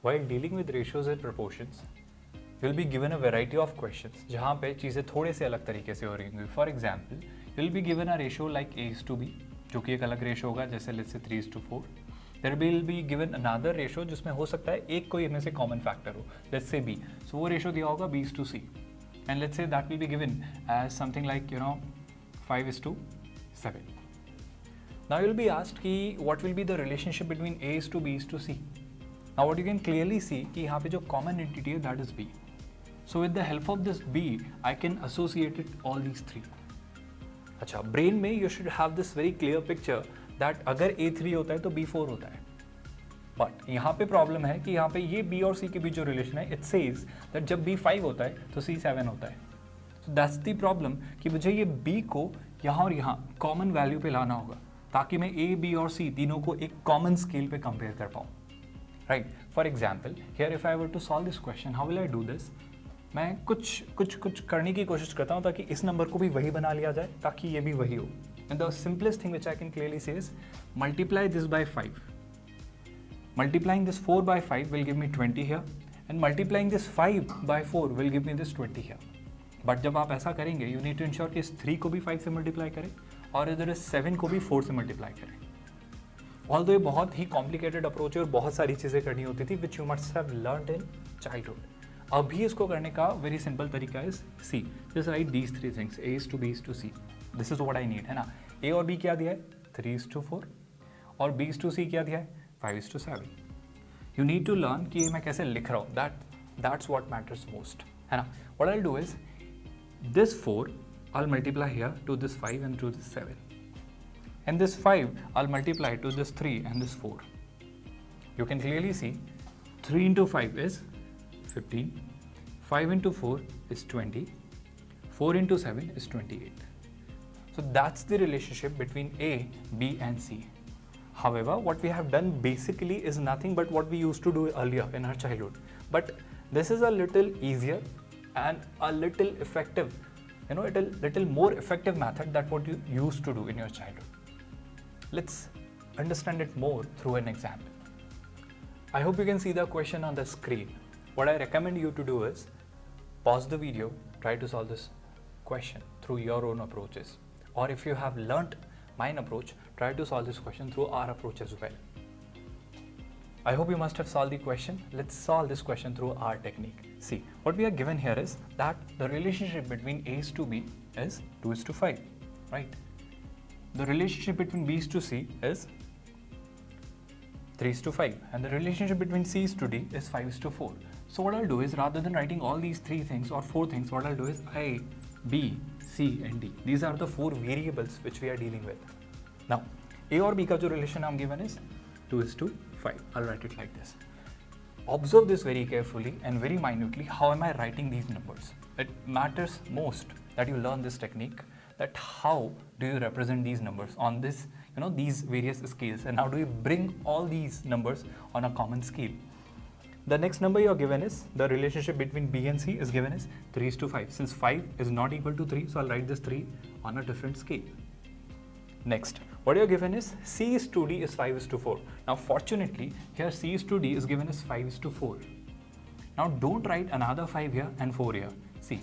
While dealing with ratios and proportions, you'll be given a variety of questions जहाँ पे चीज़ें थोड़े से अलग तरीके से हो रही होंगी. For example, you'll be given a ratio like A:B, जो कि एक अलग रेशो होगा, जैसे let's say 3:4. There will be given another ratio जिसमें हो सकता है एक कोई इनमें से कॉमन फैक्टर हो, let's say B. So वो रेशो दिया होगा B:C. And let's say that will be given as something like 5:7. Now you'll be asked कि what will be the relationship between A:B:C. Now what you can clearly see कि यहाँ पे जो common entity है that is B. So with the help of this B, I can associate it all these three. अच्छा, brain में you should have this very clear picture that अगर A3 होता है तो B4 होता है. But यहाँ पे प्रॉब्लम है कि यहाँ पे ये B और C के बीच जो रिलेशन है, it says that जब B5 होता है तो C7 होता है. So that's the problem कि मुझे ये B को यहाँ और यहाँ कॉमन वैल्यू पे लाना होगा ताकि मैं A, B और C तीनों को एक कॉमन स्केल पे कंपेयर कर पाऊँ. Right. For example, here if I were to solve this question, how will I do this? मैं कुछ करने की कोशिश करता हूँ ताकि इस नंबर को भी वही बना लिया जाए ताकि ये भी वही हो. And the simplest thing which I can clearly say is multiply this by 5. Multiplying this 4 by 5 will give me 20 here, and multiplying this 5 by 4 will give me this 20 here. But जब आप ऐसा करेंगे, you need to ensure कि इस 3 को भी 5 से multiply करें और इधर इस 7 को भी 4 से मल्टीप्लाई करें. Although ये बहुत ही कॉम्प्लिकेटेड अप्रोच है और बहुत सारी चीज़ें करनी होती थी which you must have learned in childhood. अभी इसको करने का वेरी सिंपल तरीका है see. Just write these three things A:B:C. This is what I need, है ना. A और B क्या दिया है 3:4 और B:C क्या दिया है 5:7. यू नीड टू लर्न कि मैं कैसे लिख रहा हूँ. दैट्स व्हाट मैटर्स मोस्ट, है ना. What I will do is this 4 I will multiply here to this 5 and to this 7. And this 5, I'll multiply to this 3 and this 4. You can clearly see 3 into 5 is 15, 5 into 4 is 20, 4 into 7 is 28. So that's the relationship between A, B and C. However, what we have done basically is nothing but what we used to do earlier in our childhood. But this is a little easier and a little effective, little more effective method than what you used to do in your childhood. Let's understand it more through an example. I hope you can see the question on the screen. What I recommend you to do is pause the video, try to solve this question through your own approaches. Or if you have learnt mine approach, try to solve this question through our approach as well. I hope you must have solved the question. Let's solve this question through our technique. See, what we are given here is that the relationship between A:B is 2:5, right? The relationship between B:C is 3:5 and the relationship between C:D is 5:4. So what I'll do is rather than writing all these three things or four things, what I'll do is A, B, C and D. These are the four variables which we are dealing with. Now A और B का जो relation I'm given is 2:5. I'll write it like this. Observe this very carefully and very minutely. How am I writing these numbers? It matters most that you learn this technique. That how do you represent these numbers on this, these various scales, and how do you bring all these numbers on a common scale. The next number you are given is the relationship between B and C is given as 3:5. Since 5 is not equal to 3, so I'll write this 3 on a different scale. Next, what you are given is C:D is 5:4. Now fortunately here C:D is given as 5:4. Now don't write another 5 here and 4 here. See,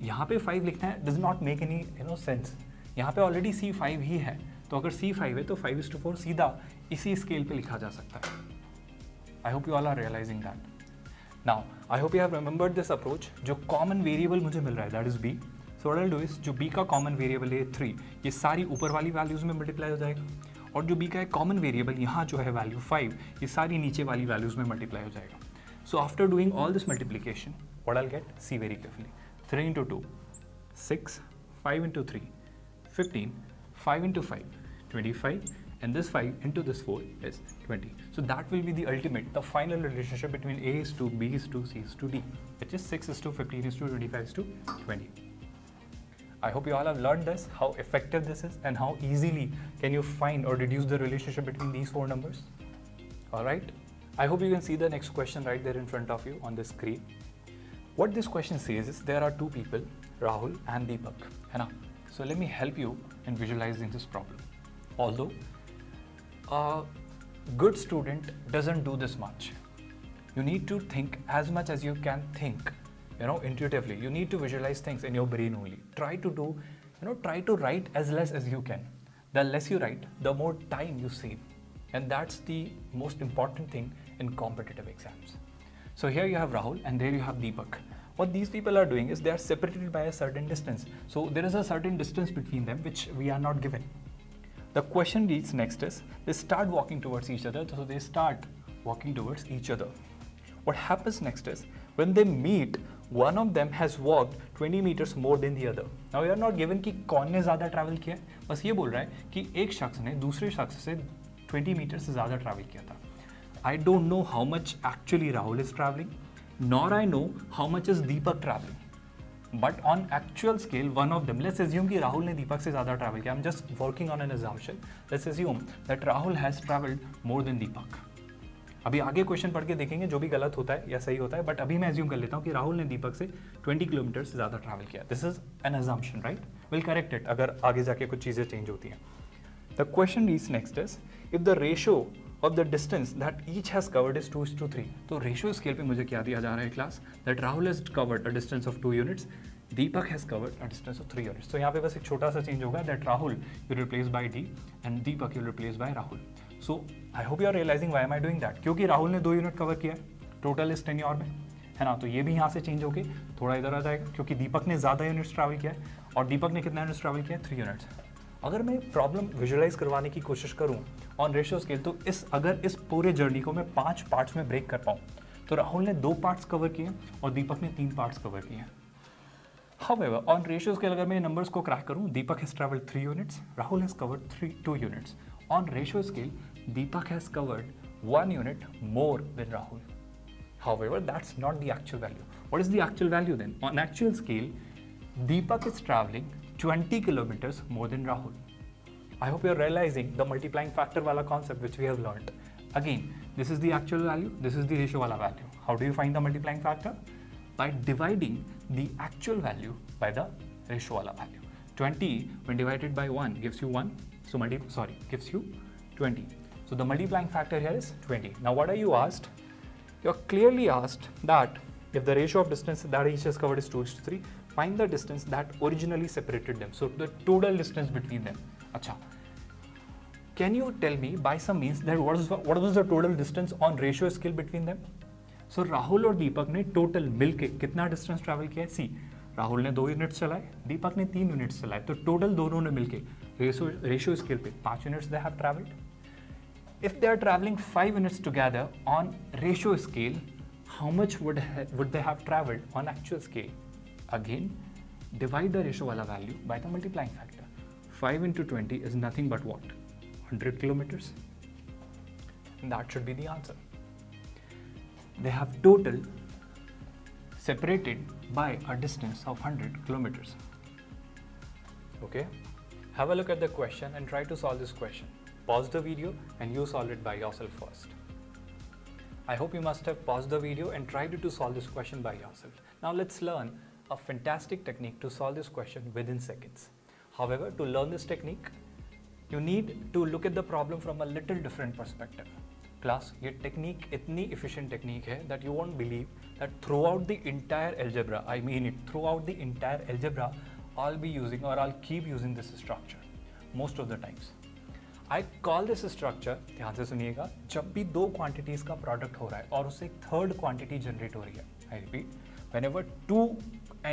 यहाँ पे 5 लिखना है does not make any sense. यहाँ पे already C5 ही है, तो अगर C5 है तो 5:4 सीधा इसी स्केल पे लिखा जा सकता है. I hope you all are realizing that. Now, I hope you have remembered this approach. जो कॉमन वेरिएबल मुझे मिल रहा है that is B. So what I'll do is जो B का कॉमन वेरिएबल है 3, ये सारी ऊपर वाली वैल्यूज में मल्टीप्लाई हो जाएगा, और जो B का एक कॉमन वेरिएबल यहाँ जो है वैल्यू 5, ये सारी नीचे वाली वैल्यूज में मल्टीप्लाई हो जाएगा. So after doing all this multiplication, what I'll get? See very carefully. 3 into 2, 6, 5 into 3, 15, 5 into 5, 25, and this 5 into this 4 is 20. So that will be the ultimate, the final relationship between A:2, B:2, C:D, which is 6:15:25:20. I hope you all have learned this, how effective this is, and how easily can you find or deduce the relationship between these four numbers. Alright, I hope you can see the next question right there in front of you on the screen. What this question says is there are two people, Rahul and Deepak, है ना? So let me help you in visualizing this problem. Although a good student doesn't do this much. You need to think as much as you can think, intuitively. You need to visualize things in your brain only. Try to write as less as you can. The less you write, the more time you save. And that's the most important thing in competitive exams. So here you have Rahul and there you have Deepak. What these people are doing is they are separated by a certain distance. So there is a certain distance between them which we are not given. The question reads next is, they start walking towards each other. So they start walking towards each other. What happens next is, when they meet, one of them has walked 20 meters more than the other. Now you are not given कि कौन ने ज़्यादा travel किया है, बस ये बोल रहा है कि एक शख्स ने दूसरे शख्स से 20 मीटर से ज़्यादा ट्रैवल किया था. I don't know how much actually Rahul is traveling, nor I know how much is Deepak traveling. But on actual scale, one of them, let's assume कि राहुल ने दीपक से ज़्यादा ट्रैवल किया. I'm just working on an assumption. Let's assume that Rahul has traveled more than Deepak. अभी आगे question पढ़ के देखेंगे जो भी गलत होता है या सही होता है, बट अभी मैं एज्यूम कर लेता हूँ कि राहुल ने दीपक से 20 किलोमीटर से ज़्यादा ट्रैवल किया. This is an assumption, right? Will correct it अगर आगे जाके कुछ चीज़ें चेंज होती हैं. The question reads next is, if the ratio of the distance that each has covered is 2:3. तो रेशियो स्केल पे मुझे क्या दिया जा रहा है class, that Rahul has covered a distance of 2 units, Deepak has covered a distance of 3 units. तो यहाँ पे बस एक छोटा सा चेंज होगा, that Rahul you replace by D and Deepak you replace by Rahul. So I hope you are realizing why am I doing that. क्योंकि राहुल ने 2 यूनिट कवर किया है, टोटल इस टेन्योर में, है ना. तो ये भी यहाँ से चेंज होके थोड़ा इधर आ जाएगा, क्योंकि दीपक ने ज़्यादा यूनिट्स ट्रैवल किया है और दीपक ने कितना यूनिट्स ट्रैवल किया है, 3 यूनिट्स. अगर मैं प्रॉब्लम विजुअलाइज करवाने की कोशिश करूँ ऑन रेशियो स्केल, तो अगर इस पूरे जर्नी को मैं 5 पार्ट्स में ब्रेक कर पाऊँ, तो राहुल ने 2 पार्ट्स कवर किए और दीपक ने 3 पार्ट्स कवर किए हैं. However, on ratio scale अगर मैं नंबर्स को क्रैक करूँ, Deepak has traveled 3 units, Rahul has covered 2 units. On ratio scale, Deepak has covered 1 unit more than Rahul. However, that's not the actual value. What is the actual value then? On actual scale, Deepak is traveling 20 kilometers more than Rahul. I hope you're realizing the multiplying factor wala concept which we have learned. Again, this is the actual value, this is the ratio wala value. How do you find the multiplying factor? By dividing the actual value by the ratio wala value. 20 when divided by 1 gives you 1, so gives you 20. So the multiplying factor here is 20. Now what are you asked? You're clearly asked that if the ratio of distance that each is covered is 2:3, find the distance that originally separated them. So the total distance between them. Acha. Can you tell me by some means that what was the total distance on ratio scale between them? सो राहुल और दीपक ने total मिलके कितना distance travel किया है. सी, राहुल ने 2 units चलाए, दीपक ने 3 units चलाए, तो टोटल दोनों ने मिलके रेशियो स्केल पे 5 units they have travelled. If they are travelling 5 units together on ratio scale, how much would they have travelled on actual scale? Again divide the ratio वाला value by the multiplying factor. 5 into 20 is nothing but what? 100 kilometers. And that should be the answer. They have total separated by a distance of 100 kilometers. Okay, have a look at the question and try to solve this question. Pause the video and you solve it by yourself first. I hope you must have paused the video and tried to solve this question by yourself. Now let's learn a fantastic technique to solve this question within seconds. However, to learn this technique, you need to look at the problem from a little different perspective. Class, ये technique इतनी efficient technique है that you won't believe that throughout the entire algebra, I mean it, throughout the entire algebra I will be using और I will keep using this structure most of the times. I call this structure, ध्यान से सुनिएगा, जब भी 2 quantities का product हो रहा है और उससे एक थर्ड क्वांटिटी जनरेट हो रही है. I repeat, whenever 2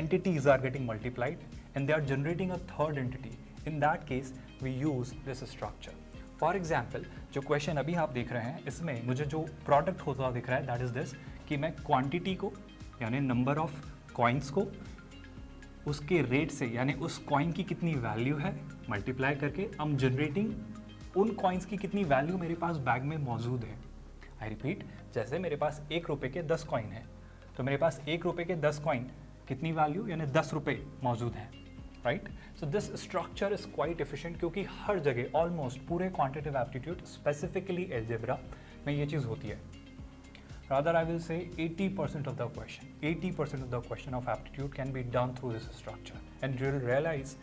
entities are getting multiplied and they are generating a third entity, in that case we use this structure. For example, जो क्वेश्चन अभी आप देख रहे हैं इसमें मुझे जो प्रोडक्ट होता दिख रहा है दैट इज दिस, कि मैं क्वांटिटी को यानी नंबर ऑफ कॉइन्स को उसके रेट से यानी उस कॉइन की कितनी वैल्यू है मल्टीप्लाई करके आई एम जनरेटिंग उन कॉइन्स की कितनी वैल्यू मेरे पास बैग में मौजूद है. आई रिपीट, जैसे मेरे पास 1 रुपये के 10 कॉइन है, तो मेरे पास 1 रुपये के 10 कॉइन कितनी वैल्यू यानी 10 रुपये मौजूद है, right. So this structure is quite efficient, क्योंकि हर जगह ऑलमोस्ट पूरे क्वांटिटेटिव एप्टीट्यूड स्पेसिफिकली एल्जेब्रा में ये चीज़ होती है. Rather I will say 80% of the question, 80% of the question of aptitude can be done through this structure and you will realise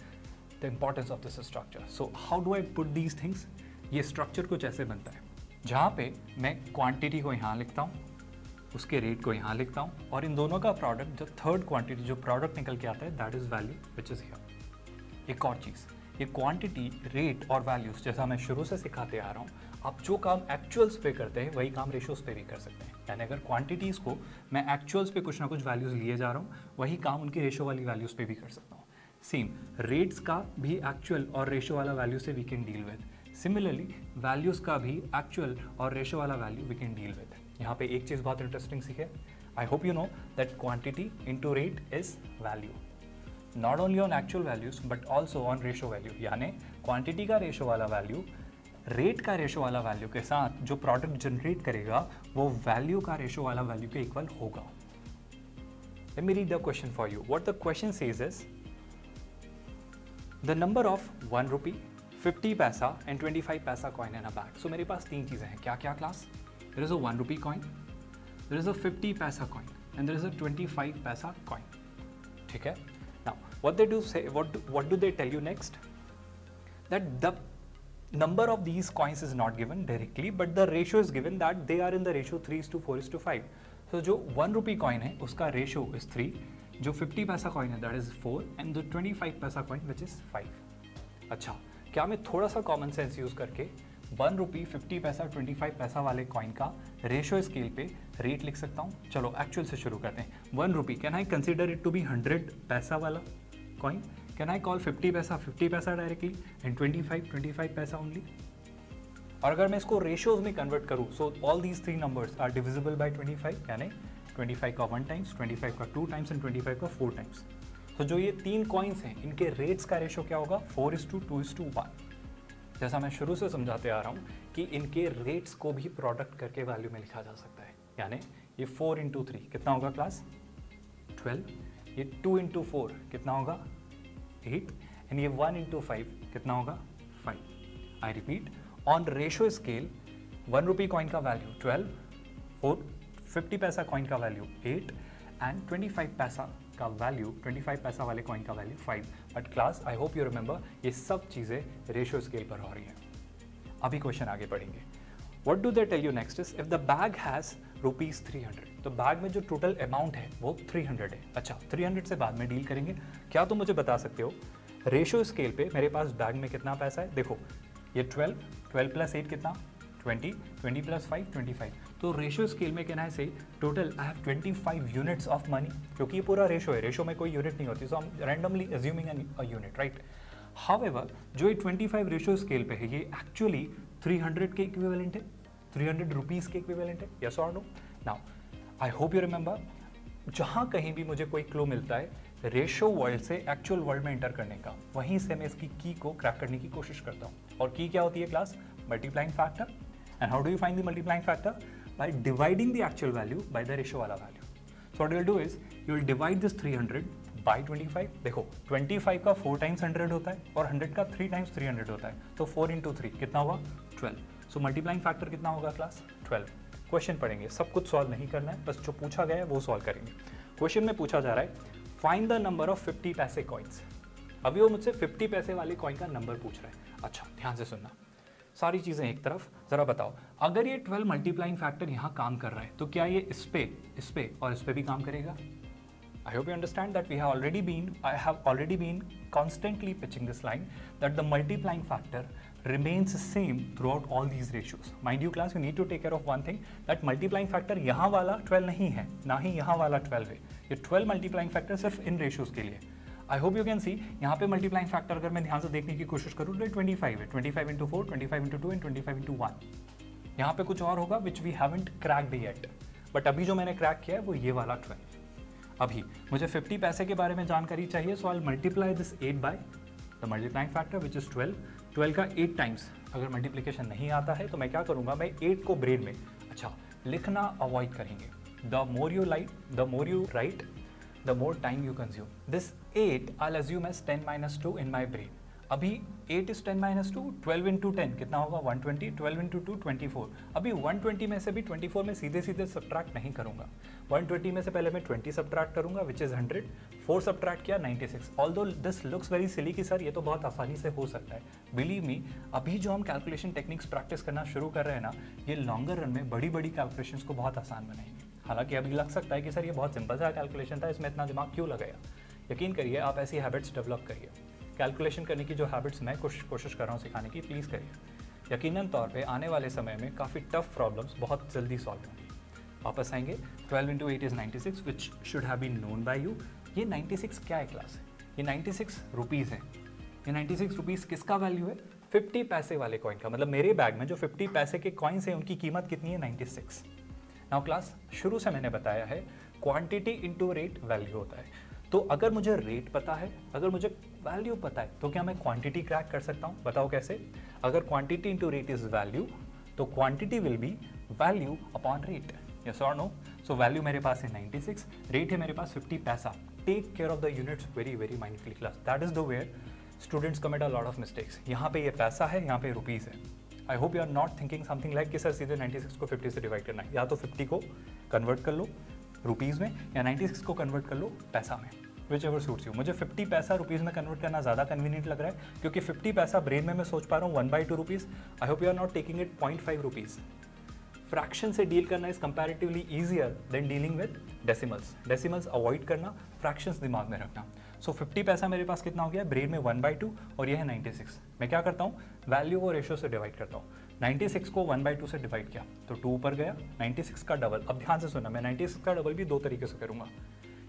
the importance of this structure. So how do I put these things? ये structure कुछ ऐसे बनता है जहाँ पे मैं quantity को यहाँ लिखता हूँ, उसके रेट को यहाँ लिखता हूँ और इन दोनों का प्रोडक्ट जो थर्ड क्वांटिटी जो प्रोडक्ट निकल के आता है that is value which is here. एक और चीज़, ये क्वांटिटी, रेट और वैल्यूज जैसा मैं शुरू से सिखाते आ रहा हूँ, आप जो काम एक्चुअल्स पे करते हैं वही काम रेशियोज पे भी कर सकते हैं। यानी अगर क्वांटिटीज़ को मैं एक्चुअल्स पे कुछ ना कुछ वैल्यूज लिए जा रहा हूँ, वही काम उनकी रेशो वाली वैल्यूज पे भी कर सकता हूँ। सेम रेट्स का भी एक्चुअल और रेशो वाला वैल्यू से we can deal with. Similarly values का भी एक्चुअल और रेशो वाला value we can deal with. यहाँ पे एक चीज़ बहुत इंटरेस्टिंग सीखे, I hope you know that quantity into rate is value, not only on actual values but also on ratio value. यानी क्वांटिटी का रेशो वाला वैल्यू रेट का रेशो वाला वैल्यू के साथ जो प्रोडक्ट जनरेट करेगा वो वैल्यू का रेशो वाला वैल्यू के इक्वल होगा। Let me read the question for you. What the question says is the number of 1 rupee, 50 paisa and 25 paisa coin in a bag. So मेरे पास तीन चीज़ें हैं, क्या क्या class? There is a 1 rupee coin, there is a 50 paisa coin and there is a 25 paisa coin. ठीक है? Now what they do say, what do they tell you next? That the number of these coins is not given directly but the ratio is given that they are in the ratio 3:4:5. तो जो 1 rupee coin है उसका ratio is 3, जो 50 पैसा coin है that is 4 and the 25 पैसा coin which is 5। अच्छा, क्या मैं थोड़ा सा कॉमन सेंस यूज करके 1 रुपी, 50 पैसा, 25 पैसा वाले कॉइन का रेशो स्केल पे रेट लिख सकता हूँ? चलो एक्चुअल से शुरू करते हैं। 1 rupee, can I consider it to be 100 paisa वाला कॉइन? कैन आई कॉल 50 पैसा 50 पैसा डायरेक्टली एंड 25 पैसा ओनली? और अगर मैं इसको रेशियोज में कन्वर्ट करूँ, so all these 3 numbers are divisible by 25, यानी 25 का 1 टाइम्स, 25 का 2 टाइम्स एंड 25 का 4 टाइम्स। तो जो ये 3 कॉइन्स हैं इनके रेट्स का रेशो क्या होगा? 4:2:1। जैसा मैं शुरू से समझाते आ रहा हूँ कि इनके रेट्स को भी प्रोडक्ट करके वैल्यू में लिखा जा सकता है। यानी ये 4 × 3 कितना होगा क्लास? 12। ये 2 × 4 कितना होगा? 8 एंड ये 1 × 5 कितना होगा? 5। I repeat, on ratio scale 1 rupee coin का वैल्यू 12, 4 50 पैसा कॉइन का वैल्यू 8 एंड 25 पैसा का वैल्यू, 25 पैसा वाले कॉइन का value 5। But class I hope you remember ये सब चीज़ें रेशो स्केल पर हो रही हैं। अभी क्वेश्चन आगे पढ़ेंगे। What do they tell you next is if the bag has ₹300, तो बैग में जो टोटल अमाउंट है वो 300 है। अच्छा, 300 से बाद में डील करेंगे। क्या तुम मुझे बता सकते हो रेशो स्केल पे मेरे पास बैग में कितना पैसा है? देखो ये 12 प्लस 8 कितना? 20 प्लस 5 25। तो रेशो स्केल में कहना है से total I have 25 units of money, क्योंकि ये पूरा रेशो है, रेशो में कोई यूनिट नहीं होती, सो हम randomly assuming a unit, right. However जो ये 25 रेशो स्केल पे है ये एक्चुअली 300 के इक्विवेलेंट है, 300 रुपीज़ के इक्विवेलेंट है, यस और no? Now I hope you remember, जहाँ कहीं भी मुझे कोई क्लू मिलता है रेशो वर्ल्ड से एक्चुअल वर्ल्ड में एंटर करने का, वहीं से मैं इसकी की को क्रैक करने की कोशिश करता हूँ। और की क्या होती है class? Multiplying factor. And how do you find the multiplying factor? By dividing the actual value by the ratio वाला value. So what you will do is you will divide this 300 by 25। देखो 25 का 4 times 100 होता है और 100 का 3 times 300 होता है, तो 4 × 3 कितना हुआ? 12। सो मल्टीप्लाइंग फैक्टर कितना होगा क्लास? 12। क्वेश्चन पढ़ेंगे, सब कुछ सॉल्व नहीं करना है, बस जो पूछा गया है वो सॉल्व करेंगे। क्वेश्चन में पूछा जा रहा है फाइंड द नंबर ऑफ 50 पैसे कॉइन्स। अभी वो मुझसे 50 पैसे वाले कॉइन का नंबर पूछ रहा है। अच्छा, ध्यान से सुनना, सारी चीज़ें एक तरफ, ज़रा बताओ अगर ये 12 मल्टीप्लाइंग फैक्टर यहाँ काम कर रहा है तो क्या ये इस पे और इस पे भी काम करेगा? I hope you understand that I have already been constantly pitching this line that the multiplying factor remains same throughout all these ratios. Mind you class, you need to take care of one thing, that multiplying factor यहाँ वाला 12 नहीं है, ना ही यहाँ वाला 12 है। ये 12 multiplying factor सिर्फ इन ratios के लिए। I hope you can see यहाँ पे multiplying factor अगर मैं ध्यान से देखने की कोशिश करूँ तो 25 है, 25 × 4, 25 × 2 and 25 × 1। यहाँ पे कुछ और होगा which we haven't cracked yet, but अभी जो मैंने क्रैक किया है वो ये वाला 12। अभी मुझे 50 पैसे के बारे में जानकारी चाहिए, so I multiply this 8 by the multiplying factor which is 12। 12 का 8 टाइम्स अगर मल्टीप्लिकेशन नहीं आता है तो मैं क्या करूँगा, मैं 8 को ब्रेन में लिखना अवॉइड करेंगे। The more you write the more time you consume. This 8 I assume as 10 - 2 in my brain. अभी 8 is 10 - 2, 12 × 10 कितना होगा? 120, 12 × 2 24। अभी 120 में से भी 24 में सीधे सब्ट्रैक्ट नहीं करूंगा। 120 में से पहले मैं 20 सब्ट्रैक्ट करूंगा विच इज़ 100, 4 सब्ट्रैक्ट किया 96। Although this looks very silly कि सर ये तो बहुत आसानी से हो सकता है, बिलीव मी अभी जो हम कैलकुलेशन टेक्निक्स प्रैक्टिस करना शुरू कर रहे हैं ना, ये लॉन्गर रन में बड़ी कैलकुलेशंस को बहुत आसान बनाएंगे। हालांकि अभी लग सकता है कि सर ये बहुत सिंपल सा कैलकुलेशन था, इसमें इतना दिमाग क्यों लगाया। यकीन करिए आप ऐसी हैबिट्स डेवलप करिए, कैलकुलेशन करने की जो हैबिट्स मैं कोशिश कर रहा हूँ सिखाने की, प्लीज़ करिए। यकीनन तौर पे आने वाले समय में काफ़ी टफ प्रॉब्लम्स बहुत जल्दी सॉल्व होंगी। वापस आएंगे, 12 into 8 is 96 which should have been known by you. ये 96 क्या है क्लास? ये 96 रुपीज़ है। ये 96 रुपीज़ किसका वैल्यू है? 50 पैसे वाले कॉइन का। मतलब मेरे बैग में जो 50 पैसे के कॉइन्स हैं उनकी कीमत कितनी है? 96। नाउ क्लास, शुरू से मैंने बताया है क्वांटिटी इंटू रेट वैल्यू होता है। तो अगर मुझे रेट पता है, अगर मुझे वैल्यू पता है, तो क्या मैं क्वांटिटी क्रैक कर सकता हूँ? बताओ कैसे? अगर quantity into rate is value, तो quantity will be value upon rate. Yes और नो? सो वैल्यू मेरे पास है 96, रेट है मेरे पास 50 पैसा। Take care of the units very very mindfully class. That is the where students commit a lot of mistakes. यहाँ पे ये पैसा है, यहाँ पे रुपीज़ है। I hope you are not thinking something like कि सर सीधे 96 को 50 से डिवाइड करना है। या तो 50 को कन्वर्ट कर लो रुपीज़ में, या 96 को कन्वर्ट कर लो पैसा में, विच एवर सूट्स यू। मुझे 50 पैसा रुपीज़ में कन्वर्ट करना ज़्यादा कन्वीनियंट लग रहा है, क्योंकि 50 पैसा ब्रेन में मैं सोच पा रहा हूँ 1/2 rupees. I hope you are not taking it 0.5 rupees. Fraction से डील करना is comparatively easier than dealing with decimals. Decimals avoid करना, फ्रैक्शंस दिमाग में रखना। सो 50 पैसा मेरे पास कितना हो गया? ब्रेन में 1/2 और ये है 96। मैं क्या करता हूँ? वैल्यू को रेशियो से डिवाइड करता हूँ। 96 को 1/2 से डिवाइड किया तो 2 ऊपर गया, 96 का डबल। अब ध्यान से सुनना, मैं 96 का डबल भी दो तरीके से करूँगा।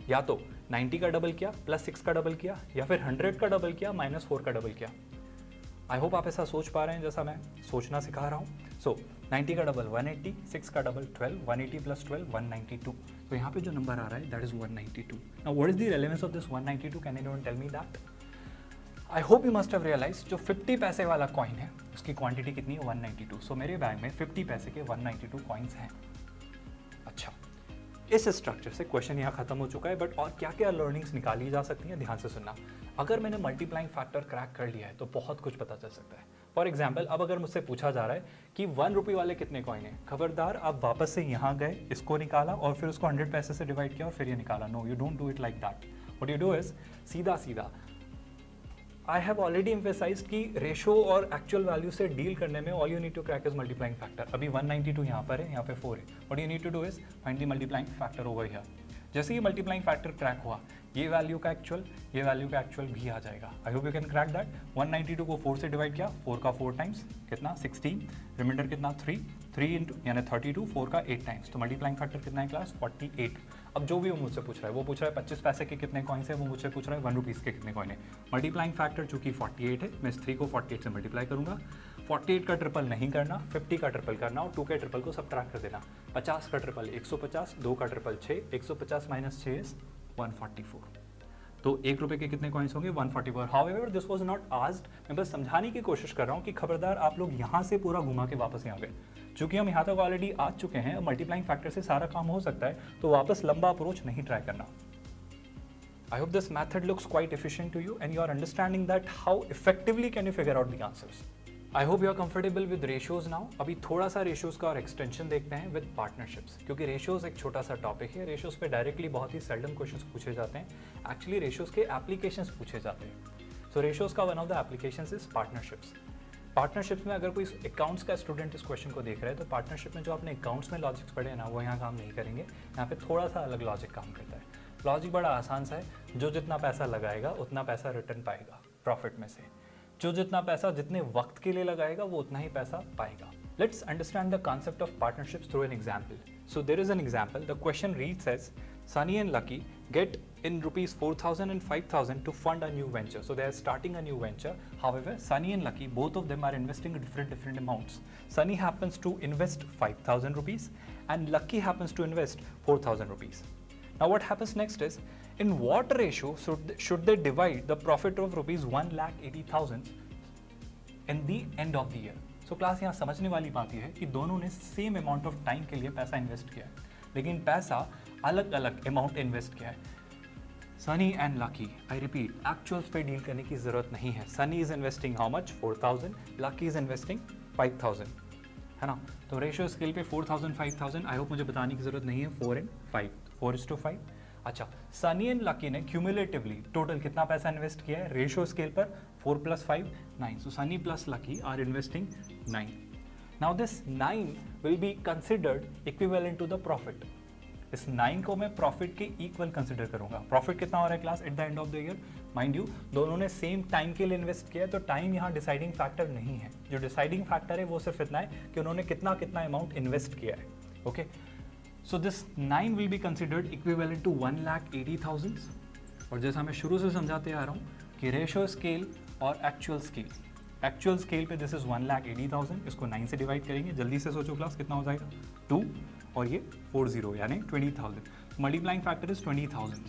या तो 90 का डबल किया प्लस 6 का डबल किया, या फिर 100 का डबल किया माइनस 4 का डबल किया। आई होप आप ऐसा सोच पा रहे हैं जैसा मैं सोचना सिखा रहा हूँ। सो 90 का डबल 180, 6 का डबल 12, 180 प्लस 12 192। तो यहाँ पे जो नंबर आ रहा है that is 192। Now what is the relevance of this 192? Can anyone tell me that? I hope you must have realised जो 50 पैसे वाला कॉइन है उसकी क्वांटिटी कितनी है? 192। सो मेरे बैग में 50 पैसे के 192 कॉइन्स हैं। अच्छा, इस स्ट्रक्चर से क्वेश्चन यहाँ खत्म हो चुका है, बट और क्या क्या लर्निंग्स निकाली जा सकती हैं ध्यान से सुनना। अगर मैंने मल्टीप्लाइंग फैक्टर क्रैक कर लिया है तो बहुत कुछ पता चल सकता है। फॉर एग्जाम्पल, अब अगर मुझसे पूछा जा रहा है कि 1 रुपये वाले कितने कॉइन हैं, खबरदार आप वापस से यहाँ गए, इसको निकाला और फिर उसको 100 पैसे से डिवाइड किया और फिर ये निकाला। No, you don't do it like that. What you do is सीधा सीधा, आई हैव ऑलरेडी एम्फेसाइज्ड कि रेशो और एक्चुअल वैल्यू से डील करने में all you need to crack is multiplying factor. अभी 192 यहाँ पर है, यहाँ पे 4 है। What you need to do is find the multiplying factor over here. जैसे ही मल्टीप्लाइंग फैक्टर क्रैक हुआ, ये वैल्यू का एक्चुअल, ये वैल्यू का एक्चुअल भी आ जाएगा। आई hope you can crack that. 192 को 4 से डिवाइड किया, 4 का 4 टाइम्स कितना? 16। रिमाइंडर कितना? 3 इंटू यानी 32, 4 का 8 टाइम्स। तो मल्टीप्लाइंग फैक्टर कितना है क्लास? 48। अब जो भी वो मुझसे पूछ रहा है, वो पूछ रहा है 25 पैसे के कितने कॉइन्स है, वो मुझसे पूछ रहा है 1 रुपीज़ के कितने कॉइन है। मल्टीप्लाइंग फैक्टर चूंकि 48 है, मैं इस 3 को 48 से मल्टीप्लाई करूंगा। 48 का ट्रिपल नहीं करना, 50 का ट्रिपल करना और 2 के ट्रिपल को सबट्रैक्ट कर देना। 50 का ट्रिपल 150, 2 का ट्रिपल 6, 150 माइनस 6 इज 144। तो 1 रुपये के कितने कॉइन्स होंगे? 144। However this was not asked. मैं बस समझाने की कोशिश कर रहा हूँ कि खबरदार आप लोग यहाँ से पूरा घुमा के वापस यहाँ गए। चूंकि हम यहाँ तक ऑलरेडी आ चुके हैं, मल्टीप्लाइंग फैक्टर से सारा काम हो सकता है, तो वापस लंबा अप्रोच नहीं ट्राई करना। I hope this method looks quite efficient to you and you are understanding that how effectively can you figure out the answers. I hope you are comfortable with ratios now. अभी थोड़ा सा ratios का और extension देखते हैं with partnerships, क्योंकि ratios एक छोटा सा topic है। ratios पे directly बहुत ही seldom questions पूछे जाते हैं। Actually ratios के applications पूछे जाते हैं। So ratios का one of the applications is partnerships. Partnerships में अगर कोई अकाउंट्स का स्टूडेंट इस क्वेश्चन को देख रहा है तो पार्टनरशिप में जो आपने अकाउंट्स में लॉजिक्स पढ़े हैं ना, वो यहाँ काम नहीं करेंगे। यहाँ पे थोड़ा सा अलग लॉजिक काम करता है। लॉजिक बड़ा आसान सा है, जो जितना पैसा लगाएगा उतना पैसा रिटर्न पाएगा प्रॉफिट में से। जो जितना पैसा जितने वक्त के लिए लगाएगा वो उतना ही पैसा पाएगा। Let's understand the concept of partnerships through an example. So there is an example. The question reads as Sunny and Lucky get in rupees 4,000 and 5,000 to fund a new venture. So they are starting a new venture. However, Sunny and Lucky, both of them are investing different amounts. Sunny happens to invest 5,000 rupees and Lucky happens to invest 4,000 rupees. Now what happens next is, in what ratio should they divide the profit of rupees 1,80,000 in the end of the year? So class यहाँ समझने वाली बात यह है कि दोनों ने same amount of time के लिए पैसा इन्वेस्ट किया है, लेकिन पैसा अलग अलग अमाउंट इन्वेस्ट किया है। Sunny and lucky, I repeat, actuals पे डील करने की जरूरत नहीं है। Sunny is investing how much? 4,000, lucky is investing 5,000, है ना। तो रेशियो स्केल पे 4,000 5,000, आई होप मुझे बताने की जरूरत नहीं है। 4 and 5, 4:5। अच्छा, सनी एंड लकी ने क्यूमुलेटिवली टोटल कितना पैसा इन्वेस्ट किया है? रेशियो स्केल पर 4 + 5 9। So Sunny plus Lucky are investing 9. Now this 9 will be considered equivalent to the profit. इस 9 को मैं प्रॉफिट के इक्वल कंसिडर करूंगा। प्रॉफिट कितना हो रहा है class eight the end of the year? Mind you दोनों ने सेम टाइम के लिए इन्वेस्ट किया है, तो टाइम यहाँ डिसाइडिंग फैक्टर नहीं है। जो डिसाइडिंग फैक्टर है वो सिर्फ इतना है कि उन्होंने कितना कितना अमाउंट इन्वेस्ट किया है। Okay, so this 9 will be considered equivalent to 1,80,000। और जैसा मैं शुरू से समझाते आ रहा हूँ कि रेशो स्केल और एक्चुअल स्केल, एक्चुअल स्केल पे दिस इज 1,80,000, इसको 9 से डिवाइड करेंगे। जल्दी से सोचो क्लास कितना हो जाएगा? 2 और ये 40 यानी 20,000। Multiplying factor is 20,000।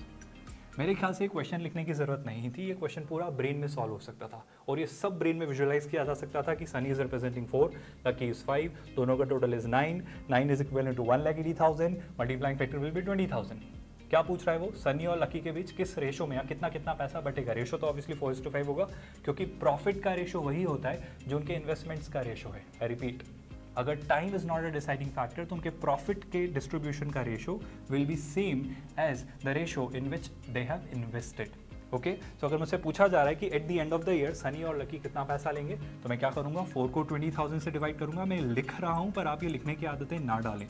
मेरे ख्याल से ये क्वेश्चन लिखने की जरूरत नहीं थी, ये क्वेश्चन पूरा ब्रेन में सॉल्व हो सकता था और ये सब ब्रेन में विजुअलाइज किया जा सकता था कि Sunny is representing 4, Lucky is 5, दोनों का total is 9, 9 is equivalent to 1,80,000, multiplying factor will be 20,000। क्या पूछ रहा है वो? सनी और लकी के बीच किस रेशो में या कितना कितना पैसा बटेगा? रेशो तो ऑब्वियसली 4:5 होगा, क्योंकि प्रॉफिट का रेशो वही होता है जो उनके इन्वेस्टमेंट्स का रेशो है। आई रिपीट, अगर time is not a deciding factor तो उनके प्रॉफिट के डिस्ट्रीब्यूशन का ratio will be same as the ratio in which they have invested. Okay, so अगर मुझसे पूछा जा रहा है कि at the end of the year Sunny और लकी कितना पैसा लेंगे, तो मैं क्या करूंगा? 4 को 20,000 से डिवाइड करूंगा। मैं लिख रहा हूं पर आप ये लिखने की आदतें ना डालें।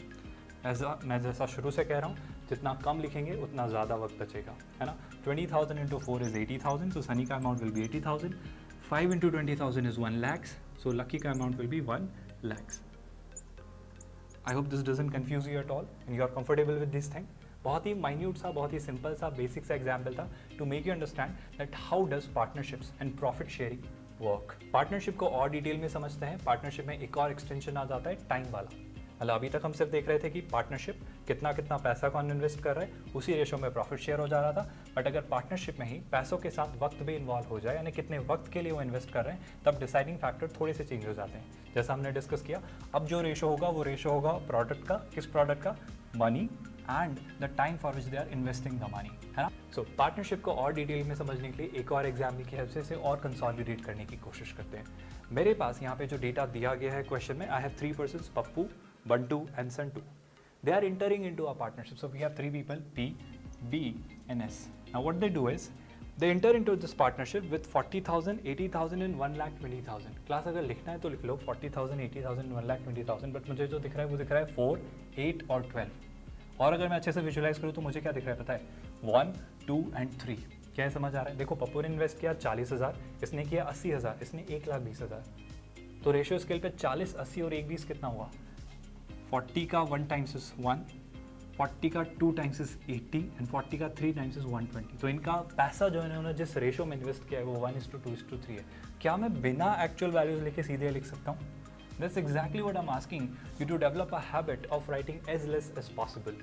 मैं जैसा शुरू से कह रहा हूँ, जितना कम लिखेंगे उतना ज़्यादा वक्त बचेगा, है ना। 20,000 इंटू 4 इज 80,000, सो सनी का amount will be 80,000। 5 into 20,000 is 1 lakh, so Lucky का amount will be 1 lakh. I hope this doesn't confuse you at all and you are comfortable with this thing. बहुत ही माइन्यूट सा, बहुत ही सिंपल सा, basic सा example था to make you understand that how does partnerships and profit sharing work. Partnership को और डिटेल में समझते हैं। पार्टनरशिप में एक और एक्सटेंशन आ जाता है टाइम वाला। मतलब अभी तक हम सिर्फ देख रहे थे कि पार्टनरशिप कितना कितना पैसा कौन इन्वेस्ट कर रहा है, उसी रेशो में प्रॉफिट शेयर हो जा रहा था। बट अगर पार्टनरशिप में ही पैसों के साथ वक्त भी इन्वॉल्व हो जाए, यानी कितने वक्त के लिए वो इन्वेस्ट कर रहे हैं, तब डिसाइडिंग फैक्टर थोड़े से चेंज हो जाते हैं। जैसा हमने डिस्कस किया, अब जो रेशो होगा वो रेशो होगा प्रोडक्ट का। किस प्रोडक्ट का? Money and the time for which they are investing the money, है ना। सो पार्टनरशिप को और डिटेल में समझने के लिए एक और एग्जाम्पल की हेल्प से इसे और कंसोलिडेट करने की कोशिश करते हैं। मेरे पास यहाँ पे जो डेटा दिया गया है क्वेश्चन में, I have 3 persons, Pappu, Bantu and Santu. They are entering into a partnership. So we have 3 people, P, B and S. Now what they do is, they enter into this partnership with 40,000, 80,000 and 1,20,000. Class अगर लिखना है तो लिख लो 40,000, 80,000, 1,20,000, but मुझे जो दिख रहा है वो दिख रहा है 4, 8 और 12। और अगर मैं अच्छे से विजुअलाइज करूँ तो मुझे क्या दिख रहा है पता है? 1, 2 and 3। क्या समझ आ रहा है? देखो, पप्पू ने इन्वेस्ट किया 40,000, इसने किया 80,000, इसने 1,20,000। तो रेशियो स्केल पे 40, 80 और 1, 20 कितना हुआ? 40 का 1 टाइम्स इज 1, 40 का 2 टाइम्स इज 80 एंड 40 का 3 टाइम्स इज 120। तो इनका पैसा जो इन्होंने जिस रेशो में इन्वेस्ट किया है वो 1:2:3 है। क्या मैं बिना एक्चुअल वैल्यूज लेके सीधे लिख सकता हूँ? That's exactly what I am asking you to develop a habit of writing as less as possible.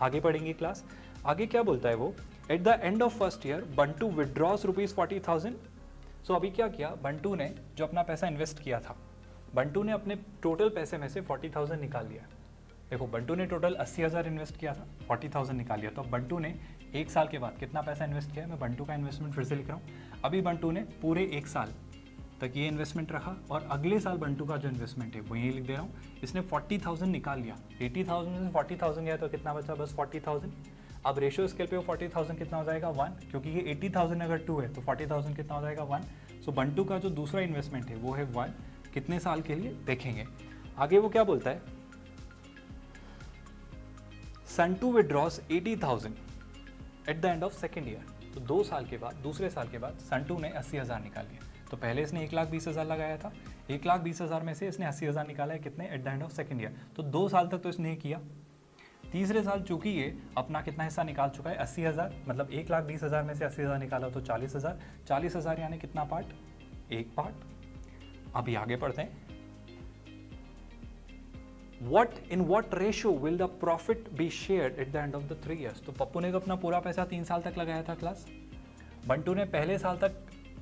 आगे पढ़ेंगे क्लास। आगे क्या बोलता है वो? At the end of first year Bantu withdraws ₹40,000। So अभी क्या किया बंटू ने? जो अपना पैसा इन्वेस्ट किया था, बंटू ने अपने टोटल पैसे में से 40,000 निकाल लिया। देखो, बंटू ने टोटल 80,000 इन्वेस्ट किया था, 40,000 निकाल लिया। तो बंटू ने 1 साल के बाद कितना पैसा इन्वेस्ट किया है? मैं बंटू का इन्वेस्टमेंट फिर से लिख रहा हूँ। अभी बंटू ने पूरे 1 साल तक ये इन्वेस्टमेंट रखा और अगले साल बंटू का जो इन्वेस्टमेंट है वो यही लिख दे रहा हूँ। इसने 40,000 निकाल लिया, 80,000 में से 40,000 गया तो कितना बचा? बस 40,000। अब रेशियो स्केल पे वो 40,000 कितना हो जाएगा? 1, क्योंकि ये 80,000 अगर 2 है तो 40,000 कितना हो जाएगा? 1। सो बंटू का जो दूसरा इन्वेस्टमेंट है वो है 1। कितने साल के लिए देखेंगे आगे वो क्या बोलता है? Santu withdraws 80,000 eight the end of second year. तो 2 साल के बाद, दूसरे साल के बाद संटू ने 80,000 निकाल लिया। तो पहले इसने 1,20,000 लगाया था, 1,20,000 में से इसने 80,000 निकाला है कितने? Eight the end of second year. तो 2 साल तक तो इसने किया। तीसरे साल चूंकि ये अपना कितना हिस्सा निकाल चुका है? 80,000, मतलब 1,20,000 में से 80,000 निकाला तो 40,000। 40,000 यानी कितना पार्ट? 1 पार्ट। अभी आगे पढ़ते हैं। In what ratio will the profit be shared at the end of the 3 years? तो पप्पू ने तो अपना पूरा पैसा 3 साल तक लगाया था क्लास। बंटू ने पहले साल तक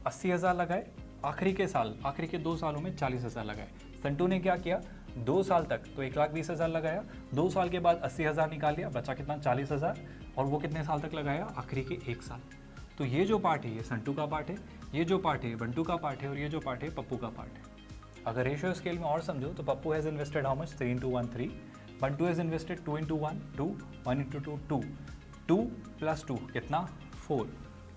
80,000 लगाए, आखिरी के 2 सालों में 40,000 लगाए। संटू ने क्या किया? 2 साल तक तो 1,20,000 लगाया, 2 साल के बाद 80,000 निकाल लिया, बचा कितना? 40,000। और वो कितने साल तक लगाया? आखिरी के 1 साल। तो ये जो पार्ट है ये संटू का पार्ट है, ये जो पार्ट है बंटू का पार्ट है और ये जो पार्ट है पप्पू का पार्ट है। अगर रेशियो स्केल में और समझो तो Pappu has invested how much? 3 into 1 3, Bantu has invested 2 into 1 2, 1 into 2 2, 2 + 2 कितना? 4।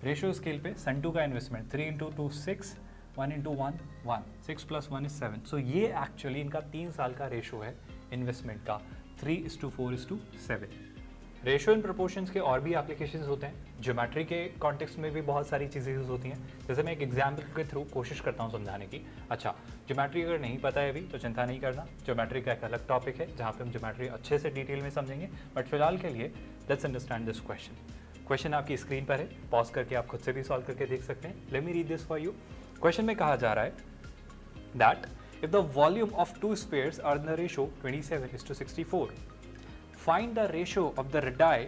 रेशियो स्केल पे संटू का इन्वेस्टमेंट 3 into 2 6, 1 into 1 1, 6 + 1 is 7। सो ये एक्चुअली इनका 3 साल का रेशो है इन्वेस्टमेंट का, 3:4:7, रेशियो एंड प्रोपोर्शंस के और भी एप्लीकेशंस होते हैं, ज्योमेट्री के कॉन्टेक्स्ट में भी बहुत सारी चीज़ें यूज होती हैं। जैसे मैं एक एग्जाम्पल के थ्रू कोशिश करता हूँ समझाने की। अच्छा, ज्योमेट्री अगर नहीं पता है अभी तो चिंता नहीं करना, ज्योमेट्री का एक अलग टॉपिक है जहाँ पे हम ज्योमेट्री अच्छे से डिटेल में समझेंगे। बट फिलहाल के लिए लेट्स अंडरस्टैंड दिस क्वेश्चन आपकी स्क्रीन पर है, पॉज करके आप खुद से भी सॉल्व करके देख सकते हैं। Let me read this for you. Question में कहा जा रहा है that if the volume of two spheres are in the ratio 27:64, find the ratio of the radii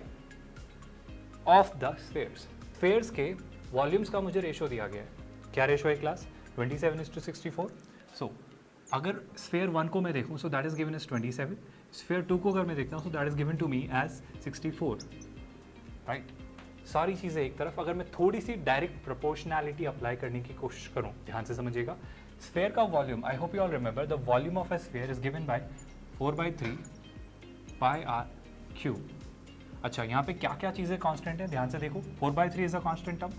of the spheres. Spheres के वॉल्यूम्स का मुझे रेशो दिया गया है। क्या रेशो है क्लास? 27:64। सो अगर स्फेयर 1 को मैं देखूं so that is given as 27, sphere 2 को अगर मैं देखता हूं so that is given to me as 64, right. सारी चीज़ें एक तरफ, अगर मैं थोड़ी सी डायरेक्ट प्रोपोर्शनैलिटी अप्लाई करने की कोशिश करूं, ध्यान से समझिएगा। स्फेयर का volume, I hope you all remember, the volume of a sphere is given by 4/3 pi r cube. अच्छा, यहाँ पे क्या क्या चीज़ें कांस्टेंट है, ध्यान से देखो। 4/3 is a constant term,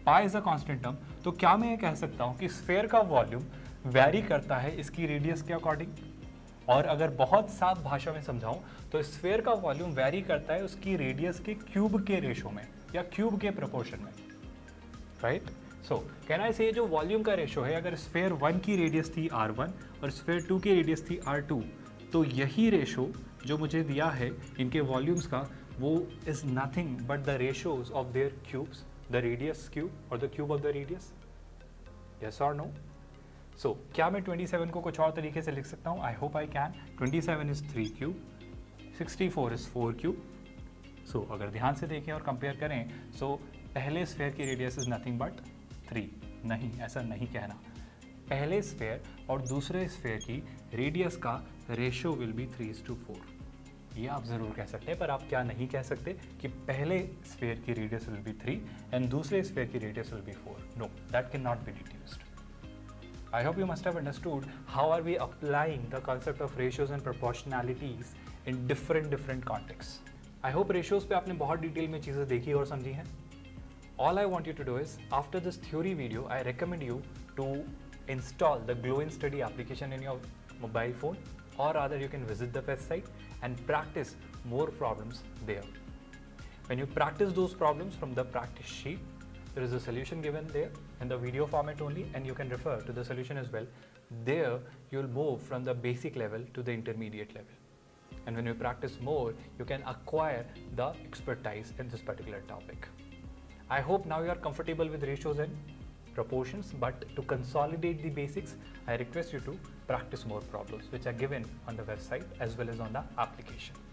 pi is a constant term. तो क्या मैं ये कह सकता हूँ कि स्फेयर का वॉल्यूम वैरी करता है इसकी रेडियस के अकॉर्डिंग? और अगर बहुत साफ भाषा में समझाऊं तो स्फेयर का वॉल्यूम वैरी करता है उसकी रेडियस के क्यूब के रेशो में या क्यूब के प्रोपोर्शन में, राइट। सो कहना है ये जो वॉल्यूम का रेशो है, अगर स्फेयर 1 की रेडियस थी r1 और स्फेयर 2 की रेडियस थी r2, तो यही रेशो जो मुझे दिया है इनके वॉल्यूम्स का, वो is nothing but the ratios of their cubes, the radius cube और the cube of the radius. Yes और नो? सो क्या मैं 27 को कुछ और तरीके से लिख सकता हूँ? I hope I can. 27 is 3 cube, 64 is 4 cube. So अगर ध्यान से देखें और कंपेयर करें, सो पहले स्फेयर की रेडियस इज नथिंग बट 3। नहीं, ऐसा नहीं कहना। पहले स्फेयर और दूसरे स्फेयर की रेडियस का रेशियो विल बी 3:4। ये आप ज़रूर कह सकते हैं, पर आप क्या नहीं कह सकते कि पहले स्फेयर की रेडियस विल बी 3 एंड दूसरे स्फेयर की radius will be 4। No, that can not be deduced. I hope you must have understood how are we applying the concept of ratios and proportionalities in different contexts. I hope ratios पे आपने बहुत detail में चीज़ें देखी और समझी हैं. All I want you to do is, after this theory video, I recommend you to install the Glow in Study application in your mobile phone, or rather you can visit the website and practice more problems there. When you practice those problems from the practice sheet, there is a solution given there in the video format only, and you can refer to the solution as well. There you'll move from the basic level to the intermediate level, and when you practice more, you can acquire the expertise in this particular topic. I hope now you are comfortable with ratios and proportions, but to consolidate the basics, I request you to practice more problems which are given on the website as well as on the application.